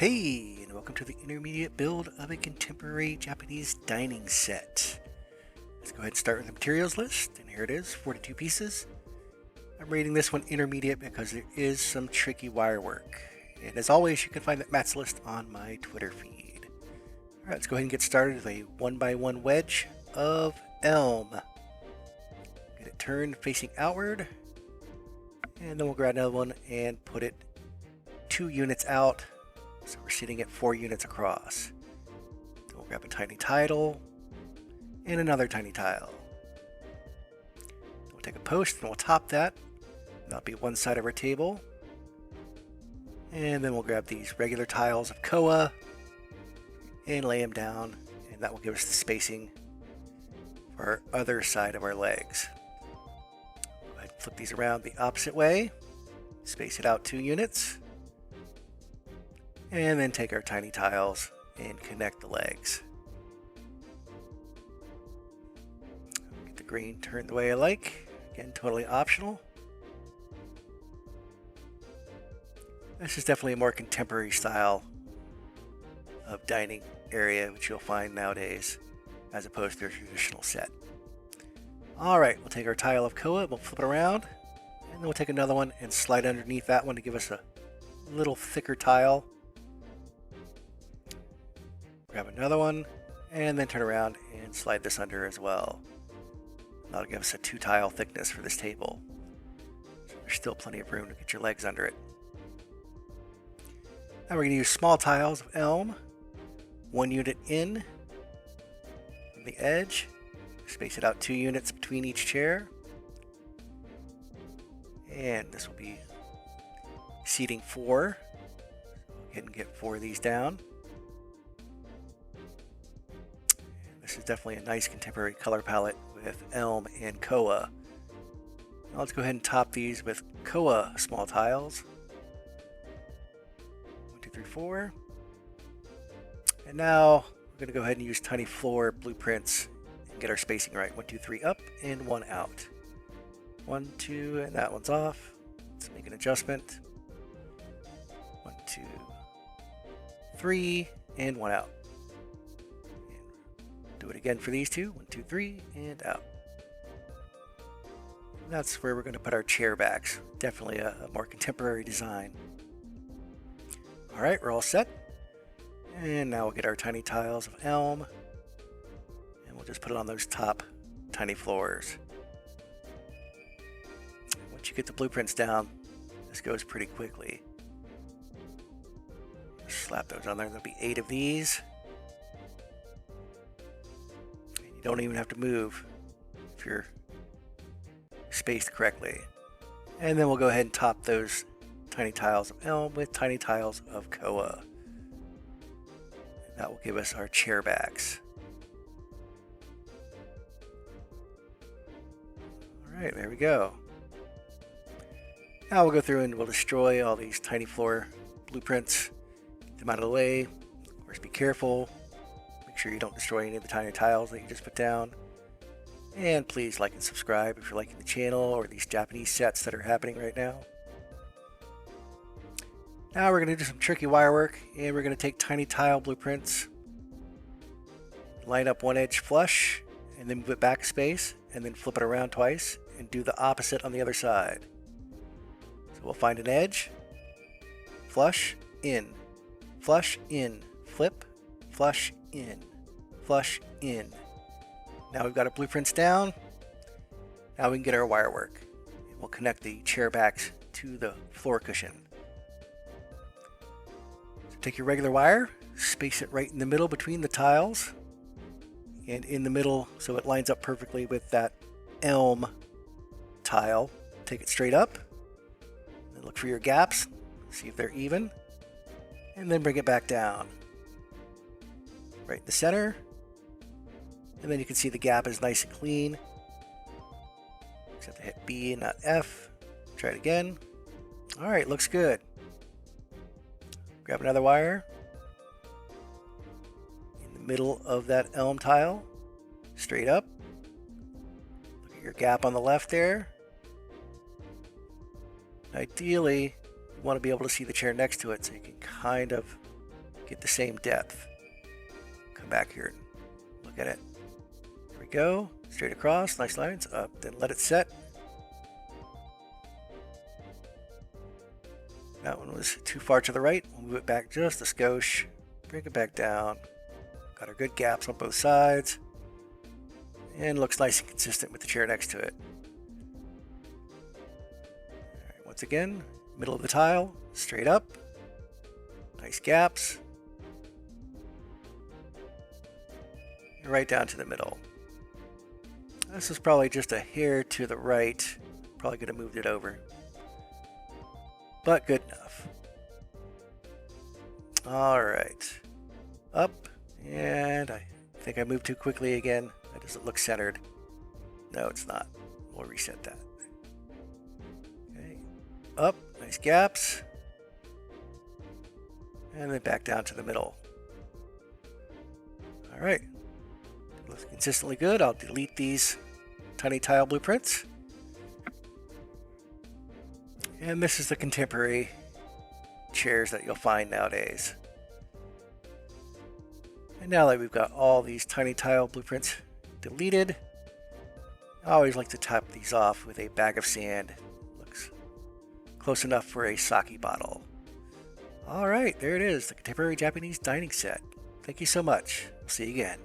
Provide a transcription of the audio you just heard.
Hey, and welcome to the intermediate build of a contemporary Japanese dining set. Let's go ahead and start with the materials list, and here it is, 42 pieces. I'm rating this one intermediate because there is some tricky wire work. And as always, you can find that mats list on my Twitter feed. Alright, let's go ahead and get started with a 1x1 wedge of elm. Get it turned facing outward, and then we'll grab another one and put it 2 units out. So we're sitting at 4 units across. Then we'll grab a tiny tile and another tiny tile. We'll take a post and we'll top that. That'll be one side of our table. And then we'll grab these regular tiles of koa and lay them down, and that will give us the spacing for our other side of our legs. Go ahead and flip these around the opposite way. Space it out 2 units. And then take our tiny tiles and connect the legs. Get the green turned the way I like. Again, totally optional. This is definitely a more contemporary style of dining area, which you'll find nowadays, as opposed to a traditional set. Alright, we'll take our tile of koa, we'll flip it around, and then we'll take another one and slide underneath that one to give us a little thicker tile. Grab another one, and then turn around and slide this under as well. That'll give us a 2 tile thickness for this table. So there's still plenty of room to get your legs under it. Now we're going to use small tiles of elm, 1 unit in from the edge. Space it out 2 units between each chair. And this will be seating 4. So go ahead and get 4 of these down. This is definitely a nice contemporary color palette with elm and koa. Now let's go ahead and top these with koa small tiles. 1, 2, 3, 4. And now we're going to go ahead and use tiny floor blueprints and get our spacing right. 1, 2, 3 up and 1 out. 1, 2, and that one's off. Let's make an adjustment. 1, 2, 3, and 1 out. Do it again for these 2. 1, 2, 3, and out. And that's where we're going to put our chair backs. Definitely a more contemporary design. Alright, we're all set. And now we'll get our tiny tiles of elm. And we'll just put it on those top tiny floors. Once you get the blueprints down, this goes pretty quickly. Just slap those on there. There'll be 8 of these. Don't even have to move if you're spaced correctly. And then we'll go ahead and top those tiny tiles of elm with tiny tiles of koa. And that will give us our chair backs. Alright, there we go. Now we'll go through and we'll destroy all these tiny floor blueprints. Get them out of the way. Of course, be careful. Make sure you don't destroy any of the tiny tiles that you just put down. And please like and subscribe if you're liking the channel or these Japanese sets that are happening right now. Now we're going to do some tricky wire work, and we're going to take tiny tile blueprints, line up one edge flush, and then move it back a space, and then flip it around twice, and do the opposite on the other side. So we'll find an edge, flush, in, flip, flush, in, flush, in. Now we've got our blueprints down. Now we can get our wire work. We'll connect the chair backs to the floor cushion. So take your regular wire, space it right in the middle between the tiles, and in the middle so it lines up perfectly with that elm tile. Take it straight up, and look for your gaps, see if they're even, and then bring it back down. Right in the center, and then you can see the gap is nice and clean. Except to hit B and not F. Try it again. Alright, looks good. Grab another wire in the middle of that elm tile, straight up. Look at your gap on the left there. Ideally, you want to be able to see the chair next to it so you can kind of get the same depth. Come back here and look at it. There we go. Straight across, nice lines. Up, then let it set. That one was too far to the right. We'll move it back just a skosh. Bring it back down. Got our good gaps on both sides. And looks nice and consistent with the chair next to it. All right, once again, middle of the tile, straight up. Nice gaps. And right down to the middle. This is probably just a hair to the right. Probably could have moved it over. But good enough. Alright. Up. And I think I moved too quickly again. That doesn't look centered. No, it's not. We'll reset that. Okay. Up. Nice gaps. And then back down to the middle. Alright. Looks consistently good. I'll delete these tiny tile blueprints. And this is the contemporary chairs that you'll find nowadays. And now that we've got all these tiny tile blueprints deleted, I always like to top these off with a bag of sand. Looks close enough for a sake bottle. Alright, there it is, the contemporary Japanese dining set. Thank you so much. I'll see you again.